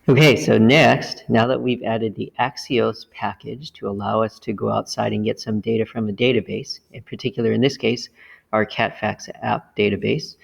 Okay, so next, now that we've added the Axios package to allow us to go outside and get some data from a database, in particular in this case, our CatFacts app database,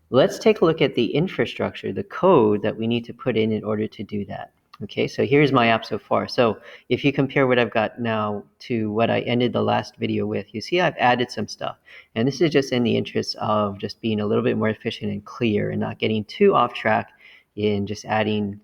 let's take a look at the infrastructure, the code that we need to put in order to do that. Okay, so here's my app so far. So if you compare what I've got now to what I ended the last video with, you see I've added some stuff. And this is just in the interest of just being a little bit more efficient and clear and not getting too off track in just adding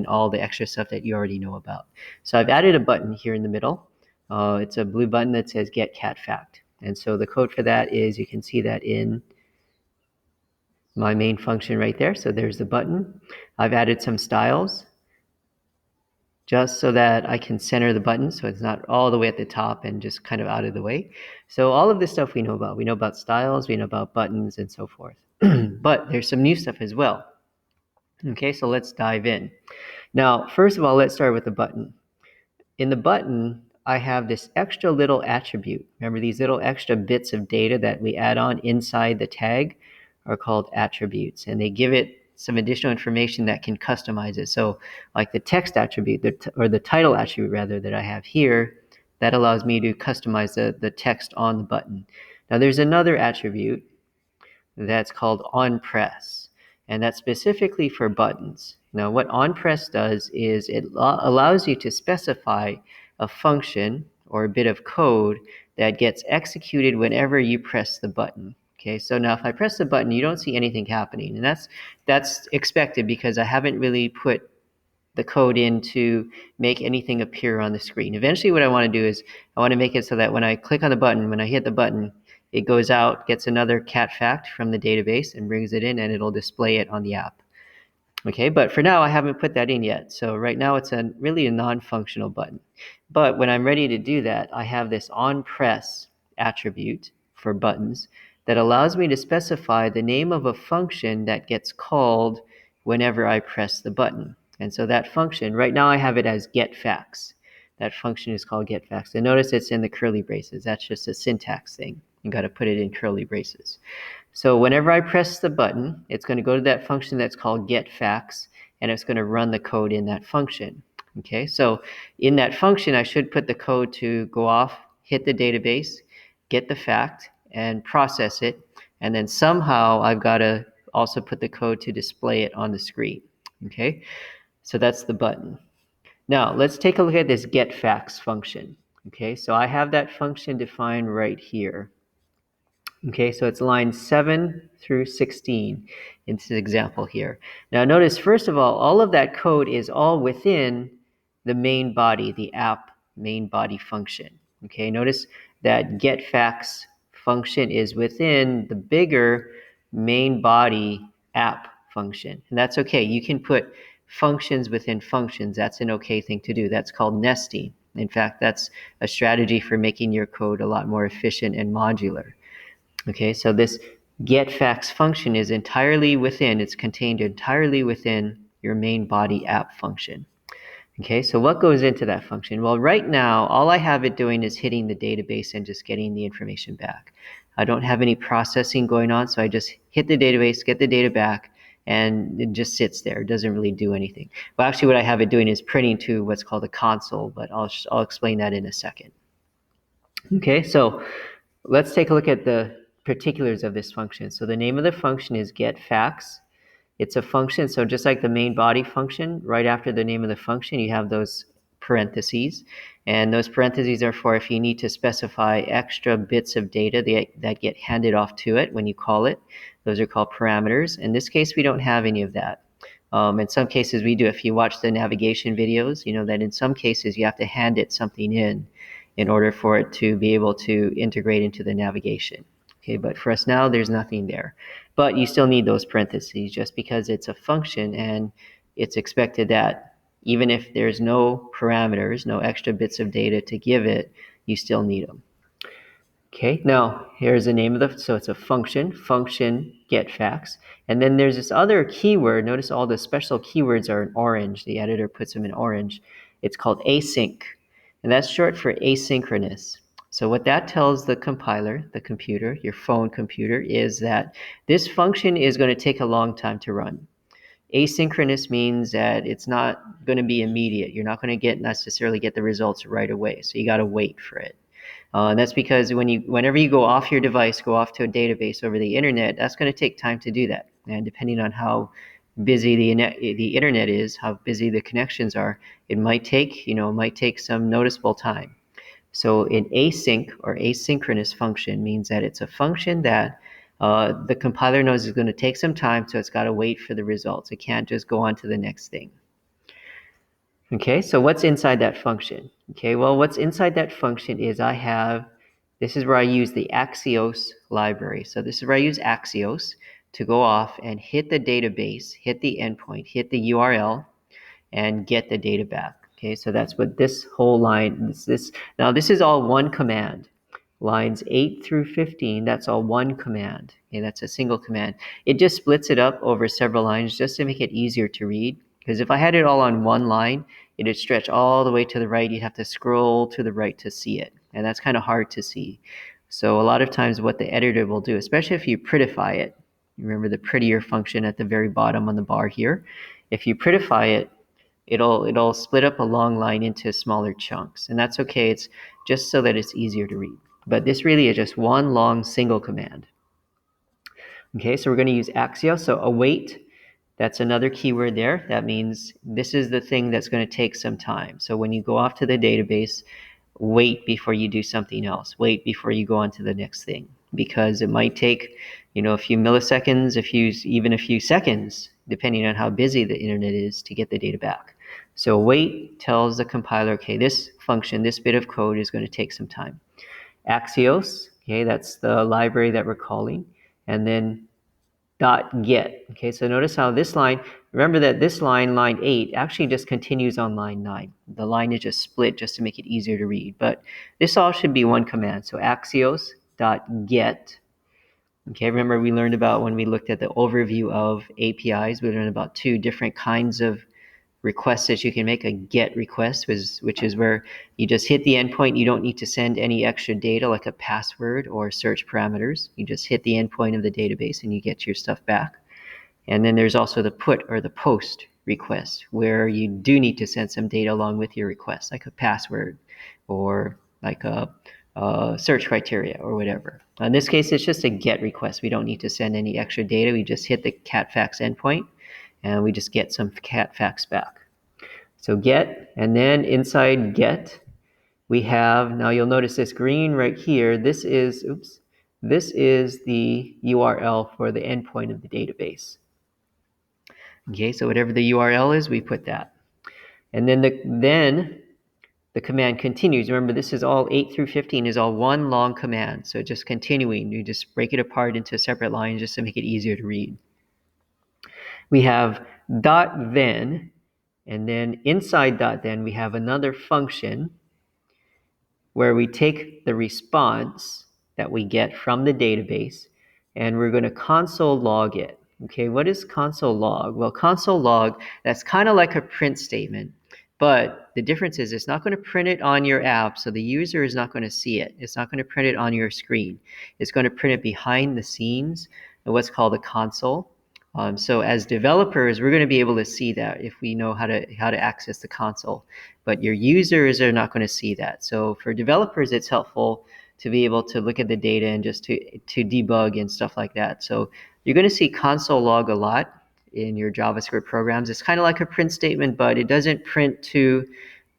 all the extra stuff that you already know about. So I've added a button here in the middle. It's a blue button that says Get Cat Fact. And so the code for that is, you can see that in my main function right there. So there's the button. I've added some styles just so that I can center the button so it's not all the way at the top and just kind of out of the way. So all of this stuff we know about. We know about styles, we know about buttons, and so forth. But there's some new stuff as well. Okay, so let's dive in. Now, first of all, let's start with the button. In the button, I have this extra little attribute. Remember, these little extra bits of data that we add on inside the tag are called attributes, and they give it some additional information that can customize it. So like the text attribute, or the title attribute rather, that I have here, that allows me to customize the text on the button. Now there's another attribute that's called onPress, and that's specifically for buttons. Now what onPress does is it allows you to specify a function or a bit of code that gets executed whenever you press the button. Okay, so now if I press the button, you don't see anything happening, and that's expected because I haven't really put the code in to make anything appear on the screen. Eventually what I want to do is I want to make it so that when I click on the button, when I hit the button, it goes out, gets another cat fact from the database and brings it in, and it'll display it on the app. Okay, but for now I haven't put that in yet. So right now it's really a non-functional button. But when I'm ready to do that, I have this onPress attribute for buttons that allows me to specify the name of a function that gets called whenever I press the button. And so that function, right now I have it as getFacts. That function is called getFacts. And notice it's in the curly braces. That's just a syntax thing. You got to put it in curly braces. So whenever I press the button, it's going to go to that function that's called getFacts, and it's going to run the code in that function. Okay, so in that function, I should put the code to go off, hit the database, get the fact, and process it. And then somehow I've got to also put the code to display it on the screen. Okay, so that's the button. Now let's take a look at this getFacts function. Okay, so I have that function defined right here. Okay, so it's lines 7 through 16 in this example here. Now notice, first of all of that code is all within the main body, the app main body function. Okay, notice that getFacts function is within the bigger main body app function. And that's okay. You can put functions within functions. That's an okay thing to do. That's called nesting. In fact, that's a strategy for making your code a lot more efficient and modular. Okay, so this getFacts function is entirely within, it's contained entirely within your main body app function. Okay, so what goes into that function? Well, right now, all I have it doing is hitting the database and just getting the information back. I don't have any processing going on, so I just hit the database, get the data back, and it just sits there. It doesn't really do anything. Well, actually, what I have it doing is printing to what's called a console, but I'll explain that in a second. Okay, so let's take a look at the particulars of this function. So the name of the function is getFacts. It's a function, so just like the main body function, right after the name of the function, you have those parentheses. And those parentheses are for if you need to specify extra bits of data that get handed off to it when you call it. Those are called parameters. In this case, we don't have any of that. In some cases, we do. If you watch the navigation videos, you know that in some cases you have to hand it something in order for it to be able to integrate into the navigation. Okay, but for us now, there's nothing there. But you still need those parentheses just because it's a function and it's expected that even if there's no parameters, no extra bits of data to give it, you still need them. Okay, now here's the name of so it's a function getFacts. And then there's this other keyword. Notice all the special keywords are in orange. The editor puts them in orange. It's called async. And that's short for asynchronous. So what that tells the compiler, the computer, your phone computer, is that this function is going to take a long time to run. Asynchronous means that it's not going to be immediate. You're not going to necessarily get the results right away. So you got to wait for it. And that's because whenever you go off your device, go off to a database over the internet, that's going to take time to do that. And depending on how busy the internet is, how busy the connections are, it might take some noticeable time. So an async or asynchronous function means that it's a function that the compiler knows is going to take some time, so it's got to wait for the results. It can't just go on to the next thing. Okay, so what's inside that function? Okay, well, what's inside that function is this is where I use the Axios library. So this is where I use Axios to go off and hit the database, hit the endpoint, hit the URL, and get the data back. Okay, so that's what this whole line, now this is all one command. Lines 8 through 15, that's all one command. Okay, that's a single command. It just splits it up over several lines just to make it easier to read. Because if I had it all on one line, it'd stretch all the way to the right. You'd have to scroll to the right to see it. And that's kind of hard to see. So a lot of times what the editor will do, especially if you prettify it, remember the prettier function at the very bottom on the bar here. If you prettify it, it'll split up a long line into smaller chunks. And that's okay. It's just so that it's easier to read. But this really is just one long single command. Okay, so we're going to use Axios. So await, that's another keyword there. That means this is the thing that's going to take some time. So when you go off to the database, wait before you do something else. Wait before you go on to the next thing, because it might take, a few milliseconds, even a few seconds, depending on how busy the internet is, to get the data back. So wait tells the compiler, okay, this function, this bit of code is going to take some time. Axios, okay, that's the library that we're calling, and then .get. Okay, so notice how this line, remember that this line 8, actually just continues on line 9. The line is just split just to make it easier to read, but this all should be one command. So Axios.get. Okay, remember we learned about when we looked at the overview of APIs, we learned about two different kinds of requests that you can make. A GET request, which is where you just hit the endpoint. You don't need to send any extra data like a password or search parameters. You just hit the endpoint of the database and you get your stuff back. And then there's also the put or the post request, where you do need to send some data along with your request, like a password or like a search criteria or whatever. In this case, it's just a GET request. We don't need to send any extra data. We just hit the CatFacts endpoint and we just get some CatFacts back. So get, and then inside get, we have, now you'll notice this green right here, this is the URL for the endpoint of the database. Okay, so whatever the URL is, we put that. And then the command continues. Remember, this is all 8 through 15 is all one long command. So just continuing, you just break it apart into separate lines just to make it easier to read. We have .then, and then inside .then we have another function where we take the response that we get from the database and we're going to console log it. Okay, what is console log? Well, console log, that's kind of like a print statement, but the difference is it's not going to print it on your app, so the user is not going to see it. It's not going to print it on your screen. It's going to print it behind the scenes in what's called a console. So as developers, we're going to be able to see that if we know how to access the console, but your users are not going to see that. So for developers, it's helpful to be able to look at the data and just to debug and stuff like that. So you're going to see console log a lot in your JavaScript programs. It's kind of like a print statement, but it doesn't print to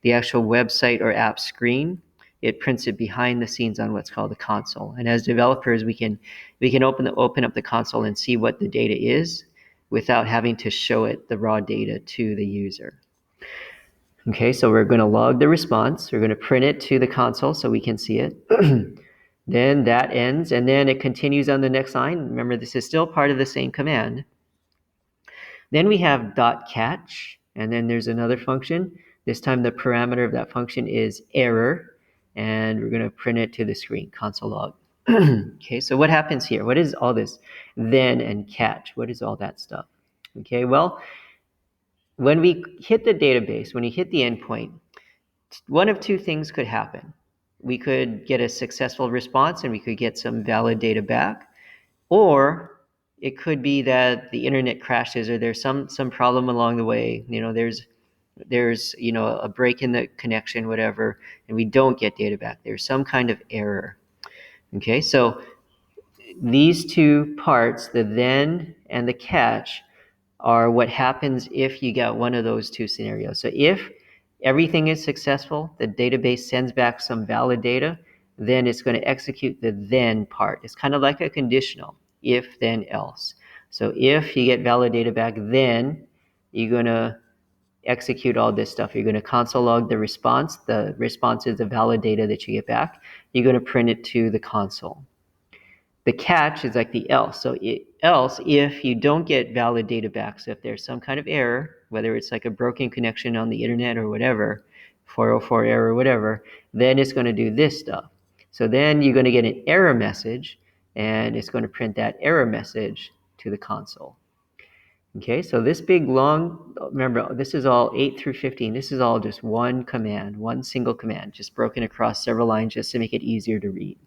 the actual website or app screen. It prints it behind the scenes on what's called the console. And as developers, we can open up the console and see what the data is without having to show it the raw data to the user. Okay, so we're going to log the response. We're going to print it to the console so we can see it. Then that ends, and then it continues on the next line. Remember, this is still part of the same command. Then we have .catch, and then there's another function. This time the parameter of that function is error, and we're going to print it to the screen, console log. Okay, so what happens here? What is all this then and catch? What is all that stuff? Okay, well, when we hit the database, when you hit the endpoint, one of two things could happen. We could get a successful response and we could get some valid data back, or it could be that the internet crashes or there's some problem along the way. There's a break in the connection, whatever, and we don't get data back. There's some kind of error. Okay, so these two parts, the then and the catch, are what happens if you get one of those two scenarios. So if everything is successful, the database sends back some valid data, then it's going to execute the then part. It's kind of like a conditional, if, then, else. So if you get valid data back, then you're going to execute all this stuff. You're going to console log the response. The response is the valid data that you get back. You're going to print it to the console. The catch is like the else. So else, if you don't get valid data back, so if there's some kind of error, whether it's like a broken connection on the internet or whatever, 404 error or whatever, then it's going to do this stuff. So then you're going to get an error message, and it's going to print that error message to the console. Okay, so this big long, remember, this is all 8 through 15. This is all just one command, one single command, just broken across several lines just to make it easier to read.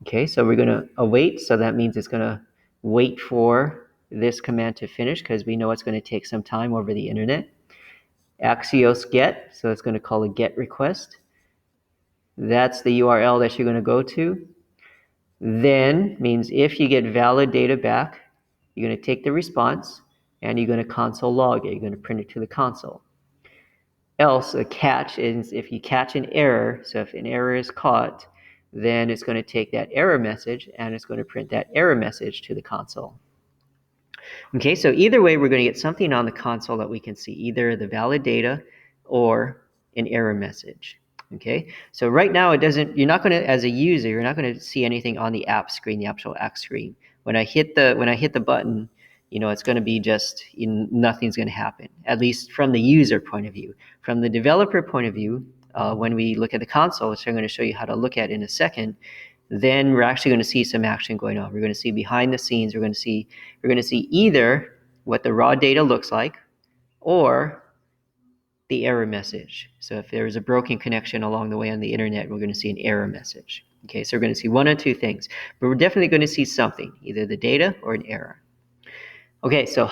Okay, so we're going to await, so that means it's going to wait for this command to finish because we know it's going to take some time over the internet. Axios get, so it's going to call a get request. That's the URL that you're going to go to. Then means if you get valid data back, you're going to take the response and you're going to console log it. You're going to print it to the console. Else, a catch is if you catch an error, so if an error is caught, then it's going to take that error message and it's going to print that error message to the console. Okay, so either way, we're going to get something on the console that we can see, either the valid data or an error message. Okay, so right now you're not going to, as a user, you're not going to see anything on the app screen, the actual app screen. When I hit the button, it's going to be just, nothing's going to happen, at least from the user point of view. From the developer point of view, when we look at the console, which I'm going to show you how to look at in a second, then we're actually going to see some action going on. We're going to see behind the scenes, we're going to see either what the raw data looks like or the error message. So if there is a broken connection along the way on the internet, we're going to see an error message. Okay, so we're going to see one of two things, but we're definitely going to see something, either the data or an error. Okay, so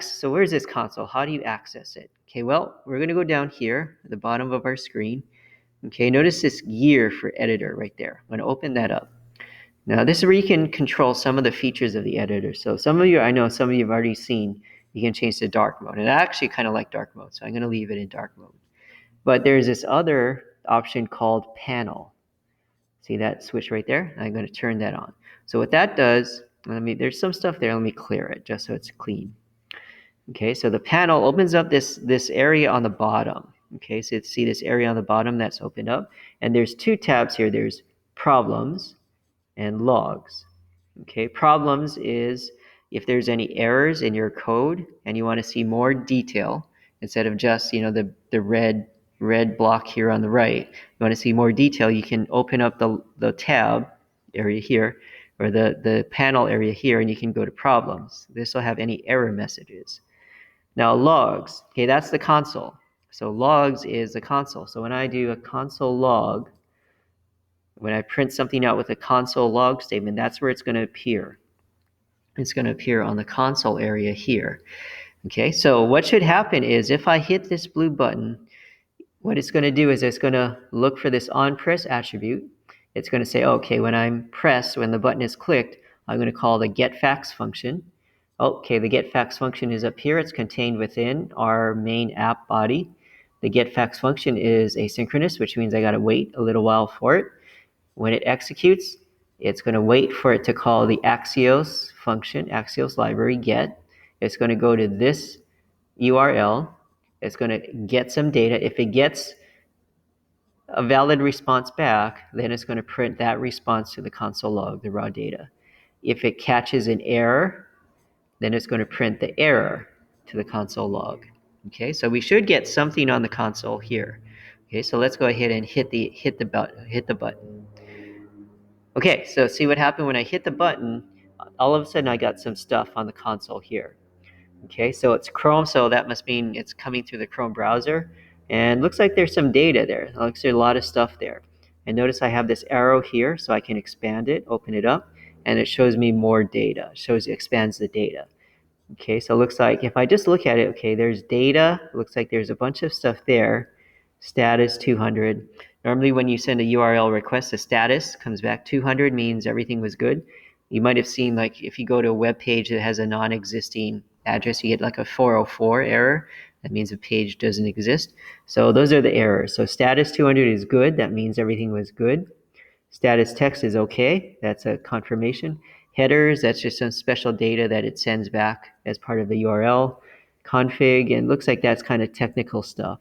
so where's this console? How do you access it? Okay, well, we're going to go down here at the bottom of our screen. Okay, notice this gear for editor right there. I'm going to open that up. Now, this is where you can control some of the features of the editor. So I know some of you have already seen, you can change to dark mode. And I actually kind of like dark mode, so I'm going to leave it in dark mode. But there's this other option called panel. See that switch right there? I'm going to turn that on. So what that does, there's some stuff there. Let me clear it just so it's clean. Okay, so the panel opens up this area on the bottom. Okay, so see this area on the bottom that's opened up? And there's two tabs here. There's problems and logs. Okay, problems is if there's any errors in your code and you want to see more detail instead of just the red block here on the right. You want to see more detail, you can open up the tab area here or the panel area here, and you can go to problems. This will have any error messages. Now logs, okay, that's the console. So logs is the console. So when I do a console log, when I print something out with a console log statement, that's where it's going to appear. It's going to appear on the console area here. Okay, so what should happen is if I hit this blue button, what it's going to do is it's going to look for this onPress attribute. It's going to say, okay, when the button is clicked, I'm going to call the getFax function. Okay, the getFax function is up here. It's contained within our main app body. The getFax function is asynchronous, which means I got to wait a little while for it. When it executes, it's going to wait for it to call the Axios function, Axios library get. It's going to go to this URL. It's going to get some data. If it gets a valid response back, then it's going to print that response to the console log, the raw data. If it catches an error, then it's going to print the error to the console log. Okay, so we should get something on the console here. Okay, so let's go ahead and hit the button. Okay, so see what happened when I hit the button, all of a sudden I got some stuff on the console here. Okay, so it's Chrome, so that must mean it's coming through the Chrome browser. And looks like there's some data there. It looks like there's a lot of stuff there. And notice I have this arrow here, so I can expand it, open it up. and it shows me more data. It expands the data. Okay, so it looks like if I just look at it, okay, there's data. It looks like there's a bunch of stuff there. Status 200. Normally when you send a URL request, the status comes back 200 means everything was good. You might have seen, like, if you go to a web page that has a non-existing address, you get like a 404 error. That means the page doesn't exist. So those are the errors. So status 200 is good. That means everything was good. Status text is okay. That's a confirmation. Headers, that's just some special data that it sends back as part of the URL. Config, and looks like that's kind of technical stuff.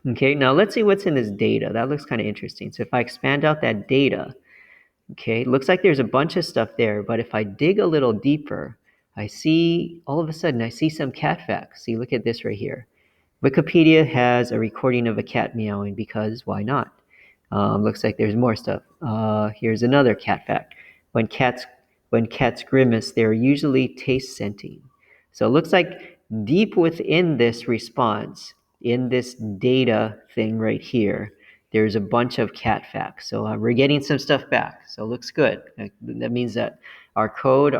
Okay, now let's see what's in this data. That looks kind of interesting. So if I expand out that data, okay, looks like there's a bunch of stuff there, but if I dig a little deeper, I see, all of a sudden, I see some cat facts. See, look at this right here. Wikipedia has a recording of a cat meowing because why not? Looks like there's more stuff. Here's another cat fact. When cats grimace, they're usually taste scenting. So it looks like deep within this response, in this data thing right here, there's a bunch of cat facts. So we're getting some stuff back. So it looks good. That means that our code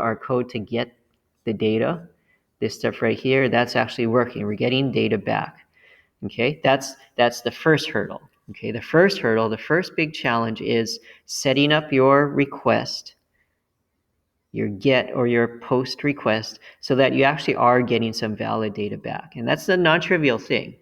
to get the data, this stuff right here, that's actually working. We're getting data back. Okay, that's the first hurdle. Okay, the first big challenge is setting up your request, your GET or your POST request, so that you actually are getting some valid data back. And that's a non-trivial thing.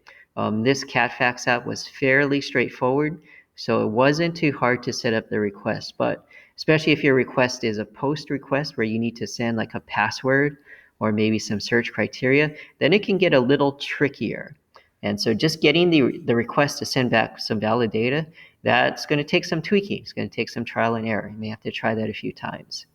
This CatFax app was fairly straightforward, so it wasn't too hard to set up the request. But especially if your request is a POST request where you need to send like a password or maybe some search criteria, then it can get a little trickier. And so just getting the request to send back some valid data, that's going to take some tweaking. It's going to take some trial and error. You may have to try that a few times.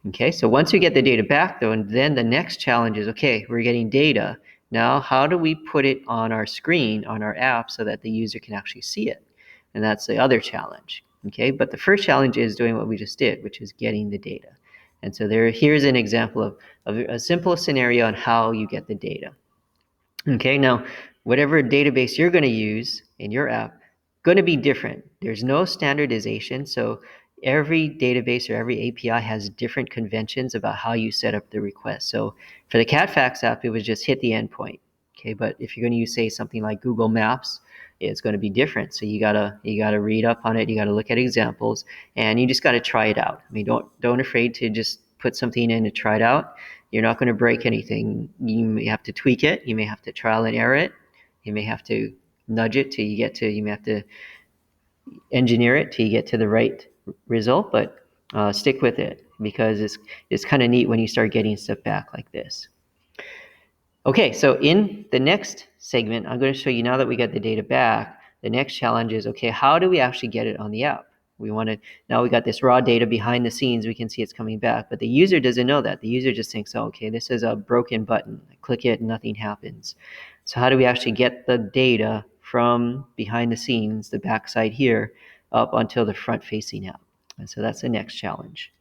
Okay, so once we get the data back, though, and then the next challenge is, okay, we're getting data. Now, how do we put it on our screen, on our app, so that the user can actually see it? And that's the other challenge. Okay, but the first challenge is doing what we just did, which is getting the data. And so here's an example of a simple scenario on how you get the data. Okay, now, whatever database you're going to use in your app, going to be different. There's no standardization, so every database or every API has different conventions about how you set up the request. So for the CatFax app, it was just hit the endpoint. Okay, but if you're going to use, say, something like Google Maps, it's going to be different. So you gotta read up on it. You gotta look at examples, and you just gotta try it out. I mean, don't afraid to just put something in and try it out. You're not going to break anything. You may have to tweak it. You may have to trial and error it. You may have to nudge it till you get to. You may have to engineer it till you get to the right result. But stick with it, because it's kind of neat when you start getting stuff back like this. Okay, so in the next segment, I'm going to show you, now that we got the data back, the next challenge is, okay, how do we actually get it on the app? Now we got this raw data behind the scenes, we can see it's coming back, but the user doesn't know that. The user just thinks, oh, okay, this is a broken button. I click it and nothing happens. So how do we actually get the data from behind the scenes, the backside here, up until the front-facing app? And so that's the next challenge.